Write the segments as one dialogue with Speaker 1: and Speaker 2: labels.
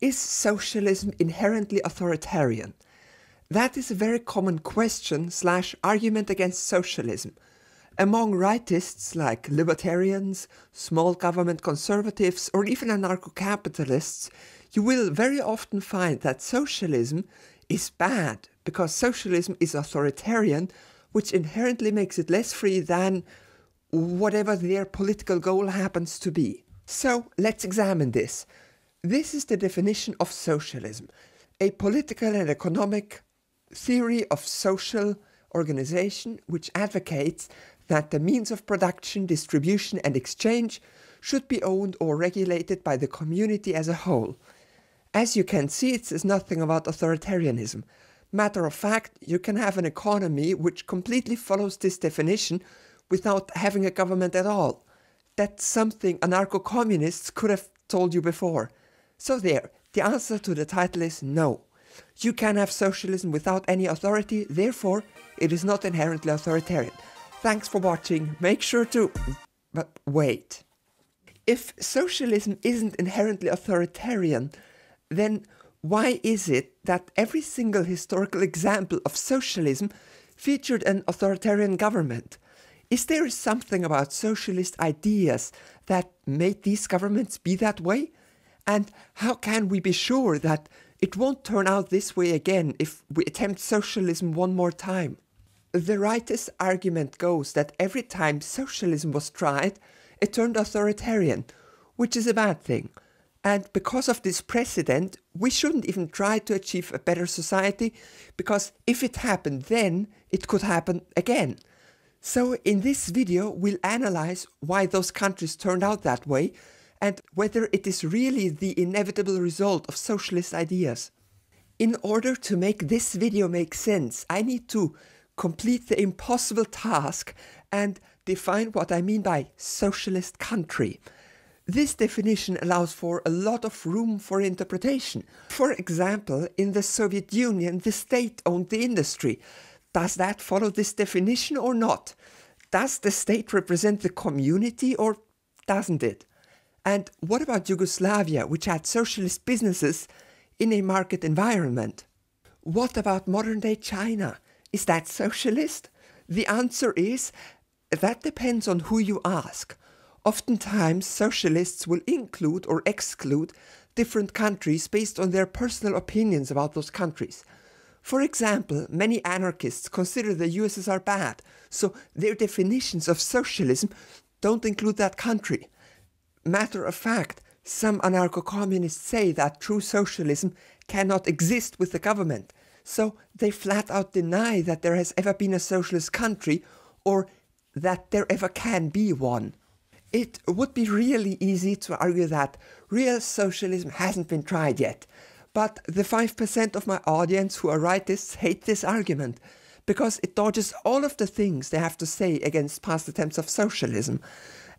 Speaker 1: Is socialism inherently authoritarian? That is a very common question / argument against socialism. Among rightists like libertarians, small government conservatives, or even anarcho-capitalists, you will very often find that socialism is bad because socialism is authoritarian, which inherently makes it less free than whatever their political goal happens to be. So let's examine this. This is the definition of socialism: a political and economic theory of social organization which advocates that the means of production, distribution and exchange should be owned or regulated by the community as a whole. As you can see, it says nothing about authoritarianism. Matter of fact, you can have an economy which completely follows this definition without having a government at all. That's something anarcho-communists could have told you before. So there, the answer to the title is no. You can have socialism without any authority, therefore it is not inherently authoritarian. Thanks for watching, make sure to... But wait. If socialism isn't inherently authoritarian, then why is it that every single historical example of socialism featured an authoritarian government? Is there something about socialist ideas that made these governments be that way? And how can we be sure that it won't turn out this way again if we attempt socialism one more time? The rightist argument goes that every time socialism was tried, it turned authoritarian, which is a bad thing. And because of this precedent, we shouldn't even try to achieve a better society, because if it happened then, it could happen again. So in this video, we'll analyze why those countries turned out that way, and whether it is really the inevitable result of socialist ideas. In order to make this video make sense, I need to complete the impossible task and define what I mean by socialist country. This definition allows for a lot of room for interpretation. For example, in the Soviet Union, the state owned the industry. Does that follow this definition or not? Does the state represent the community or doesn't it? And what about Yugoslavia, which had socialist businesses in a market environment? What about modern-day China? Is that socialist? The answer is, that depends on who you ask. Oftentimes, socialists will include or exclude different countries based on their personal opinions about those countries. For example, many anarchists consider the USSR bad, so their definitions of socialism don't include that country. Matter of fact, some anarcho-communists say that true socialism cannot exist with the government, so they flat out deny that there has ever been a socialist country or that there ever can be one. It would be really easy to argue that real socialism hasn't been tried yet, but the 5% of my audience who are rightists hate this argument, because it dodges all of the things they have to say against past attempts of socialism.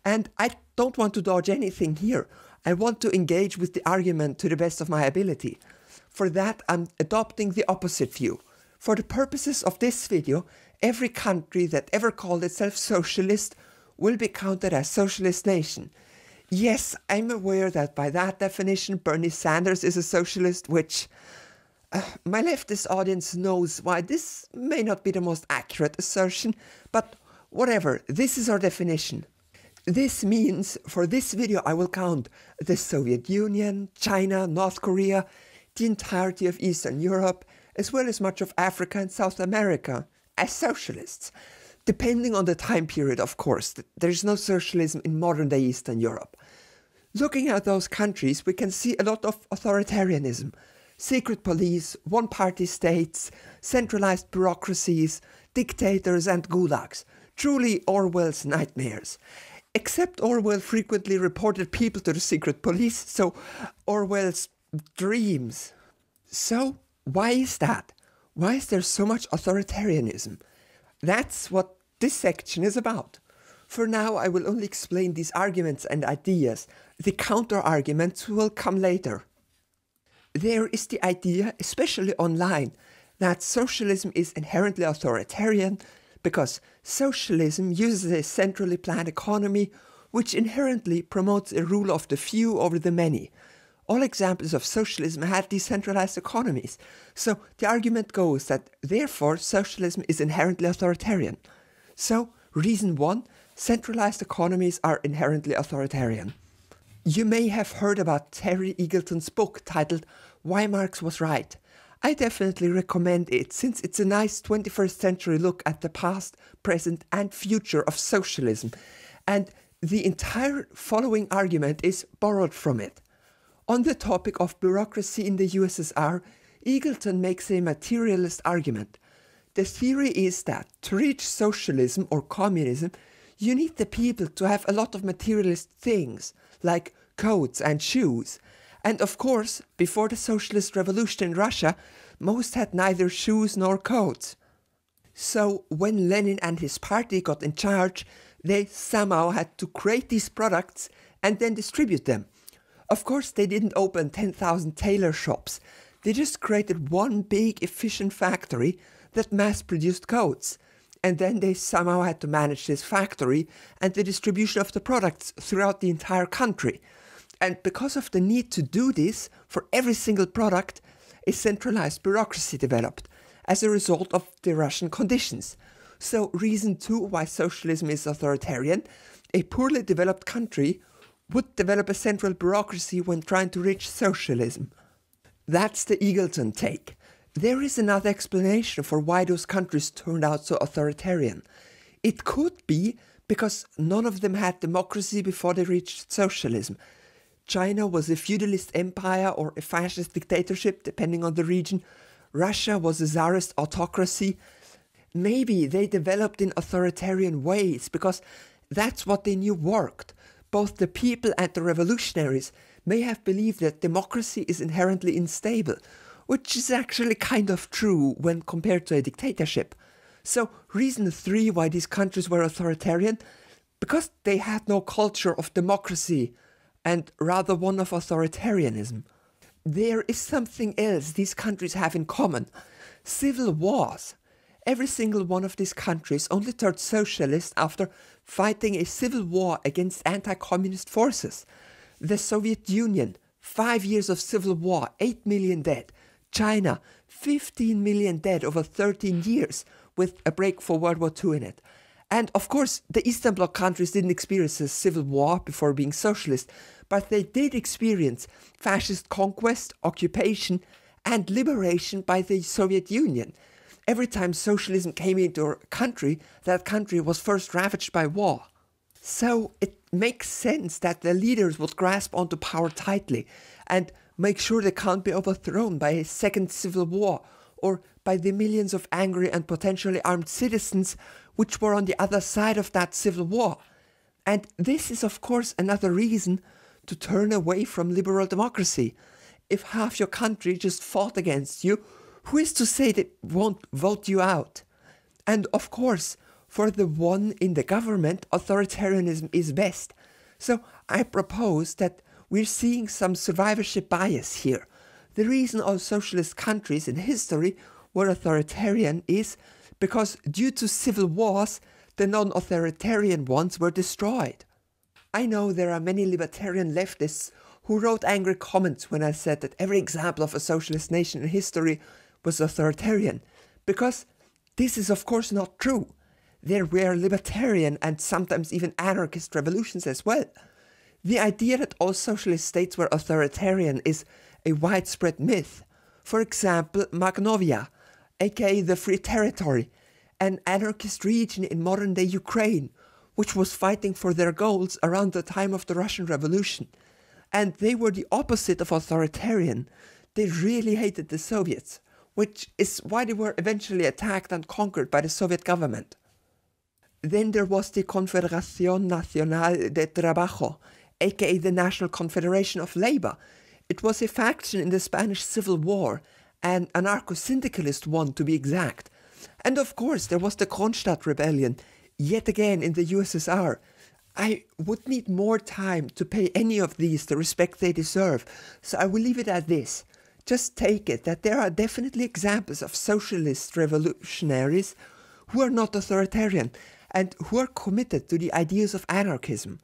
Speaker 1: And I don't want to dodge anything here. I want to engage with the argument to the best of my ability. For that, I'm adopting the opposite view. For the purposes of this video, every country that ever called itself socialist will be counted as socialist nation. Yes, I'm aware that by that definition, Bernie Sanders is a socialist, which my leftist audience knows why this may not be the most accurate assertion, but whatever, this is our definition. This means, for this video, I will count the Soviet Union, China, North Korea, the entirety of Eastern Europe, as well as much of Africa and South America, as socialists. Depending on the time period, of course, there is no socialism in modern-day Eastern Europe. Looking at those countries, we can see a lot of authoritarianism, secret police, one-party states, centralized bureaucracies, dictators and gulags. Truly Orwell's nightmares. Except Orwell frequently reported people to the secret police, so Orwell's dreams. So, why is that? Why is there so much authoritarianism? That's what this section is about. For now, I will only explain these arguments and ideas. The counter-arguments will come later. There is the idea, especially online, that socialism is inherently authoritarian because socialism uses a centrally planned economy which inherently promotes a rule of the few over the many. All examples of socialism had decentralized economies. So the argument goes that therefore socialism is inherently authoritarian. So reason 1, centralized economies are inherently authoritarian. You may have heard about Terry Eagleton's book titled Why Marx Was Right. I definitely recommend it since it's a nice 21st century look at the past, present and future of socialism, and the entire following argument is borrowed from it. On the topic of bureaucracy in the USSR, Eagleton makes a materialist argument. The theory is that to reach socialism or communism, you need the people to have a lot of materialist things, like coats and shoes. And of course, before the socialist revolution in Russia, most had neither shoes nor coats. So when Lenin and his party got in charge, they somehow had to create these products and then distribute them. Of course, they didn't open 10,000 tailor shops. They just created one big efficient factory that mass-produced coats. And then they somehow had to manage this factory and the distribution of the products throughout the entire country. And because of the need to do this for every single product, a centralized bureaucracy developed as a result of the Russian conditions. So reason 2 why socialism is authoritarian, a poorly developed country would develop a central bureaucracy when trying to reach socialism. That's the Eagleton take. There is another explanation for why those countries turned out so authoritarian. It could be because none of them had democracy before they reached socialism. China was a feudalist empire or a fascist dictatorship, depending on the region. Russia was a czarist autocracy. Maybe they developed in authoritarian ways because that's what they knew worked. Both the people and the revolutionaries may have believed that democracy is inherently unstable, which is actually kind of true when compared to a dictatorship. So reason 3 why these countries were authoritarian, because they had no culture of democracy and rather one of authoritarianism. There is something else these countries have in common: civil wars. Every single one of these countries only turned socialist after fighting a civil war against anti-communist forces. The Soviet Union, 5 years of civil war, 8 million dead. China, 15 million dead over 13 years, with a break for World War II in it. And of course, the Eastern Bloc countries didn't experience a civil war before being socialist, but they did experience fascist conquest, occupation, and liberation by the Soviet Union. Every time socialism came into a country, that country was first ravaged by war. So it makes sense that the leaders would grasp onto power tightly and make sure they can't be overthrown by a second civil war or by the millions of angry and potentially armed citizens which were on the other side of that civil war. And this is of course another reason to turn away from liberal democracy. If half your country just fought against you, who is to say they won't vote you out? And of course, for the one in the government, authoritarianism is best. So I propose that we're seeing some survivorship bias here. The reason all socialist countries in history were authoritarian is because due to civil wars, the non-authoritarian ones were destroyed. I know there are many libertarian leftists who wrote angry comments when I said that every example of a socialist nation in history was authoritarian, because this is of course not true. There were libertarian and sometimes even anarchist revolutions as well. The idea that all socialist states were authoritarian is a widespread myth. For example, Magnovia, aka the Free Territory, an anarchist region in modern-day Ukraine, which was fighting for their goals around the time of the Russian Revolution. And they were the opposite of authoritarian. They really hated the Soviets, which is why they were eventually attacked and conquered by the Soviet government. Then there was the Confederación Nacional de Trabajo, aka the National Confederation of Labor. It was a faction in the Spanish Civil War, an anarcho-syndicalist one to be exact. And of course there was the Kronstadt Rebellion, yet again in the USSR. I would need more time to pay any of these the respect they deserve, so I will leave it at this. Just take it that there are definitely examples of socialist revolutionaries who are not authoritarian and who are committed to the ideas of anarchism.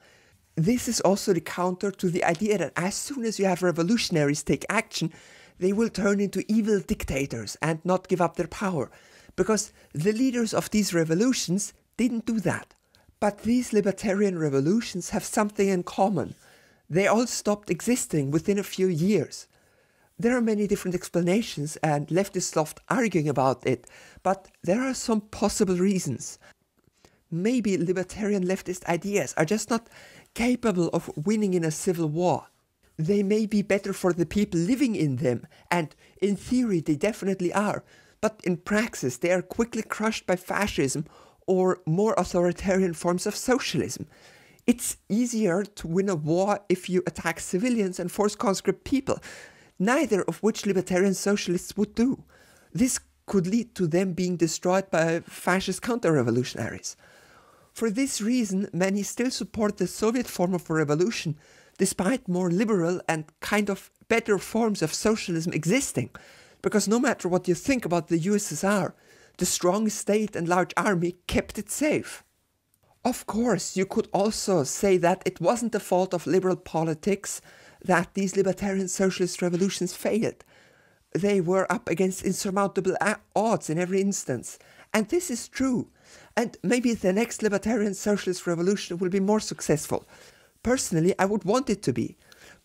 Speaker 1: This is also the counter to the idea that as soon as you have revolutionaries take action, they will turn into evil dictators and not give up their power, because the leaders of these revolutions didn't do that. But these libertarian revolutions have something in common. They all stopped existing within a few years. There are many different explanations and leftists love arguing about it, but there are some possible reasons. Maybe libertarian leftist ideas are just not capable of winning in a civil war. They may be better for the people living in them, and in theory they definitely are, but in praxis they are quickly crushed by fascism or more authoritarian forms of socialism. It's easier to win a war if you attack civilians and force conscript people, neither of which libertarian socialists would do. This could lead to them being destroyed by fascist counter-revolutionaries. For this reason, many still support the Soviet form of a revolution, despite more liberal and kind of better forms of socialism existing, because no matter what you think about the USSR, the strong state and large army kept it safe. Of course, you could also say that it wasn't the fault of liberal politics that these libertarian socialist revolutions failed. They were up against insurmountable odds in every instance, and this is true. And maybe the next libertarian socialist revolution will be more successful. Personally, I would want it to be.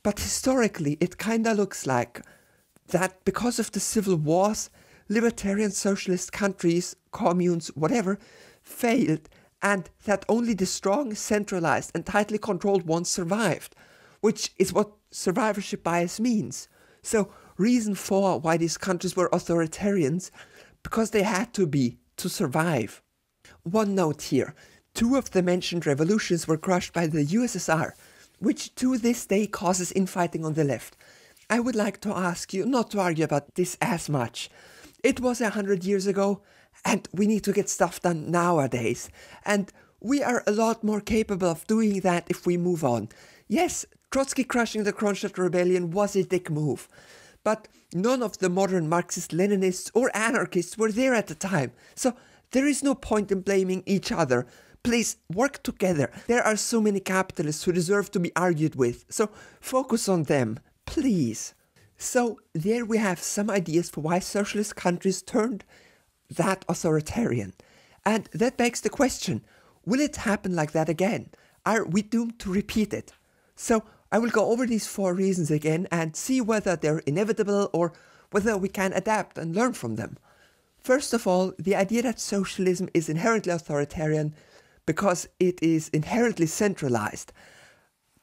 Speaker 1: But historically, it kinda looks like that because of the civil wars, libertarian socialist countries, communes, whatever, failed, and that only the strong, centralized, and tightly controlled ones survived, which is what survivorship bias means. So, reason for why these countries were authoritarians, because they had to be to survive. One note here, 2 of the mentioned revolutions were crushed by the USSR, which to this day causes infighting on the left. I would like to ask you not to argue about this as much. It was 100 years ago, and we need to get stuff done nowadays. And we are a lot more capable of doing that if we move on. Yes, Trotsky crushing the Kronstadt Rebellion was a dick move. But none of the modern Marxist-Leninists or anarchists were there at the time. So there is no point in blaming each other. Please, work together. There are so many capitalists who deserve to be argued with. So focus on them, please. So there we have some ideas for why socialist countries turned that authoritarian. And that begs the question, will it happen like that again? Are we doomed to repeat it? So I will go over these 4 reasons again and see whether they're inevitable or whether we can adapt and learn from them. First of all, the idea that socialism is inherently authoritarian because it is inherently centralized.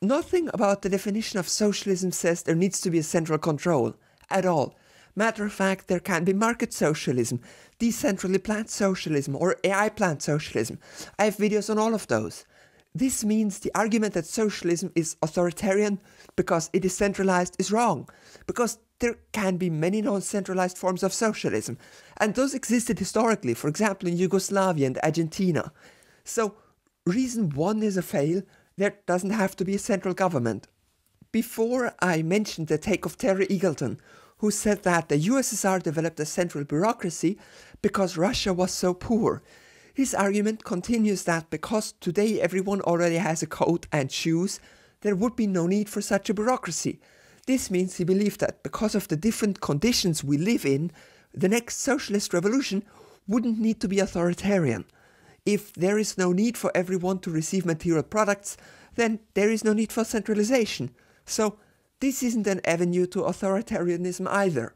Speaker 1: Nothing about the definition of socialism says there needs to be a central control at all. Matter of fact, there can be market socialism, decentrally planned socialism, or AI planned socialism. I have videos on all of those. This means the argument that socialism is authoritarian because it is centralized is wrong, because there can be many non-centralized forms of socialism, and those existed historically, for example in Yugoslavia and Argentina. So, reason 1 is a fail, there doesn't have to be a central government. Before I mentioned the take of Terry Eagleton, who said that the USSR developed a central bureaucracy because Russia was so poor. His argument continues that because today everyone already has a coat and shoes, there would be no need for such a bureaucracy. This means he believed that because of the different conditions we live in, the next socialist revolution wouldn't need to be authoritarian. If there is no need for everyone to receive material products, then there is no need for centralization. So this isn't an avenue to authoritarianism either.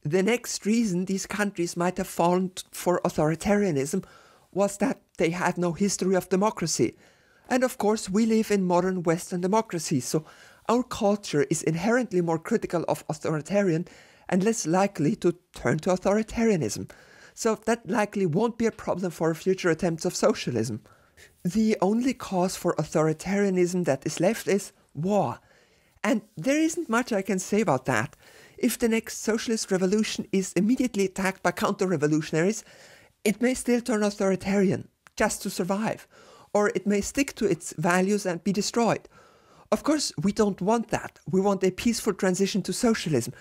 Speaker 1: The next reason these countries might have fallen for authoritarianism was that they had no history of democracy. And of course, we live in modern Western democracies, so our culture is inherently more critical of authoritarian and less likely to turn to authoritarianism. So that likely won't be a problem for future attempts of socialism. The only cause for authoritarianism that is left is war. And there isn't much I can say about that. If the next socialist revolution is immediately attacked by counter-revolutionaries, it may still turn authoritarian, just to survive, or it may stick to its values and be destroyed. Of course, we don't want that. We want a peaceful transition to socialism,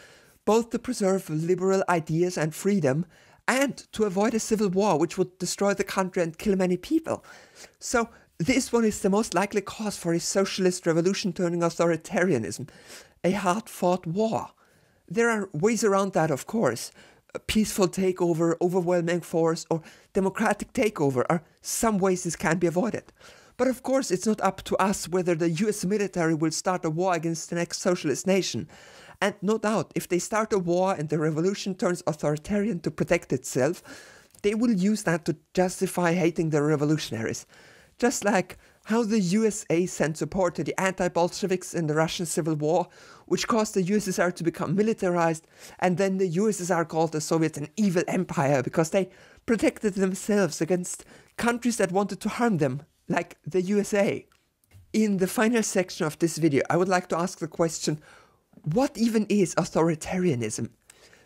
Speaker 1: both to preserve liberal ideas and freedom, and to avoid a civil war which would destroy the country and kill many people. So This one is the most likely cause for a socialist revolution turning authoritarianism, a hard-fought war. There are ways around that, of course. A peaceful takeover, overwhelming force, or democratic takeover are some ways this can be avoided. But of course, it's not up to us whether the US military will start a war against the next socialist nation. And no doubt, if they start a war and the revolution turns authoritarian to protect itself, they will use that to justify hating the revolutionaries. Just like how the USA sent support to the anti-Bolsheviks in the Russian Civil War, which caused the USSR to become militarized, and then the USSR called the Soviets an evil empire because they protected themselves against countries that wanted to harm them, like the USA. In the final section of this video, I would like to ask the question, what even is authoritarianism?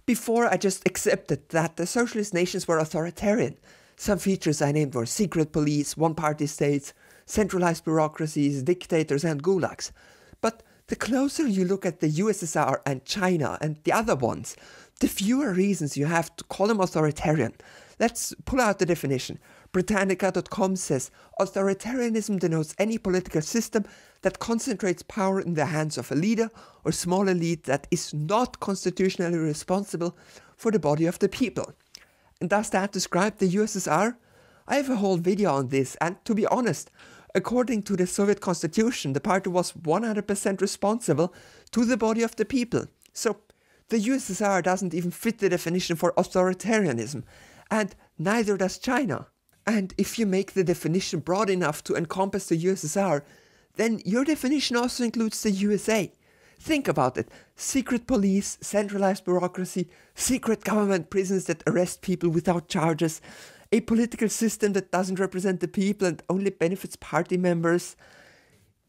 Speaker 1: Before, I just accepted that the socialist nations were authoritarian. Some features I named were secret police, one-party states, centralized bureaucracies, dictators and gulags. But the closer you look at the USSR and China and the other ones, the fewer reasons you have to call them authoritarian. Let's pull out the definition. Britannica.com says, authoritarianism denotes any political system that concentrates power in the hands of a leader or small elite that is not constitutionally responsible for the body of the people. And does that describe the USSR? I have a whole video on this, and to be honest, according to the Soviet constitution, the party was 100% responsible to the body of the people. So the USSR doesn't even fit the definition for authoritarianism, and neither does China. And if you make the definition broad enough to encompass the USSR, then your definition also includes the USA. Think about it. Secret police, centralized bureaucracy, secret government prisons that arrest people without charges, a political system that doesn't represent the people and only benefits party members.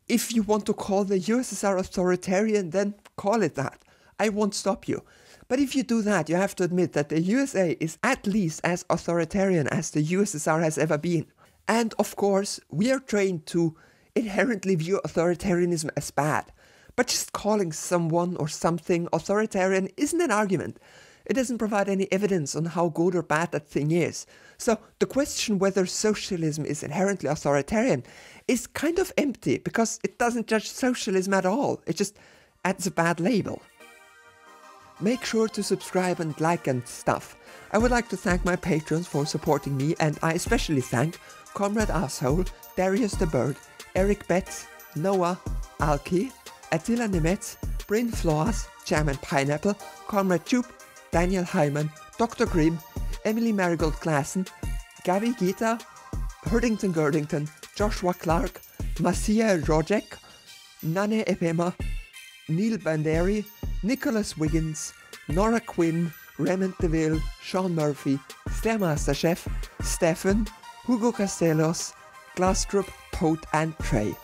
Speaker 1: If you want to call the USSR authoritarian, then call it that. I won't stop you. But if you do that, you have to admit that the USA is at least as authoritarian as the USSR has ever been. And of course, we are trained to inherently view authoritarianism as bad. But just calling someone or something authoritarian isn't an argument. It doesn't provide any evidence on how good or bad that thing is. So the question whether socialism is inherently authoritarian is kind of empty because it doesn't judge socialism at all. It just adds a bad label. Make sure to subscribe and like and stuff. I would like to thank my patrons for supporting me, and I especially thank Comrade Asshole, Darius the Bird, Eric Betts, Noah, Alki, Attila Nemetz, Bryn Floas, Jam & Pineapple, Comrade Jupe, Daniel Hyman, Dr. Grimm, Emily Marigold Klassen, Gavi Gita, Herdington Gerdington, Joshua Clark, Masia Rojek, Nane Epema, Neil Banderi, Nicholas Wiggins, Nora Quinn, Raymond DeVille, Sean Murphy, Stairmaster Chef, Stefan, Hugo Castelos, Glastrup, Pote and Trey.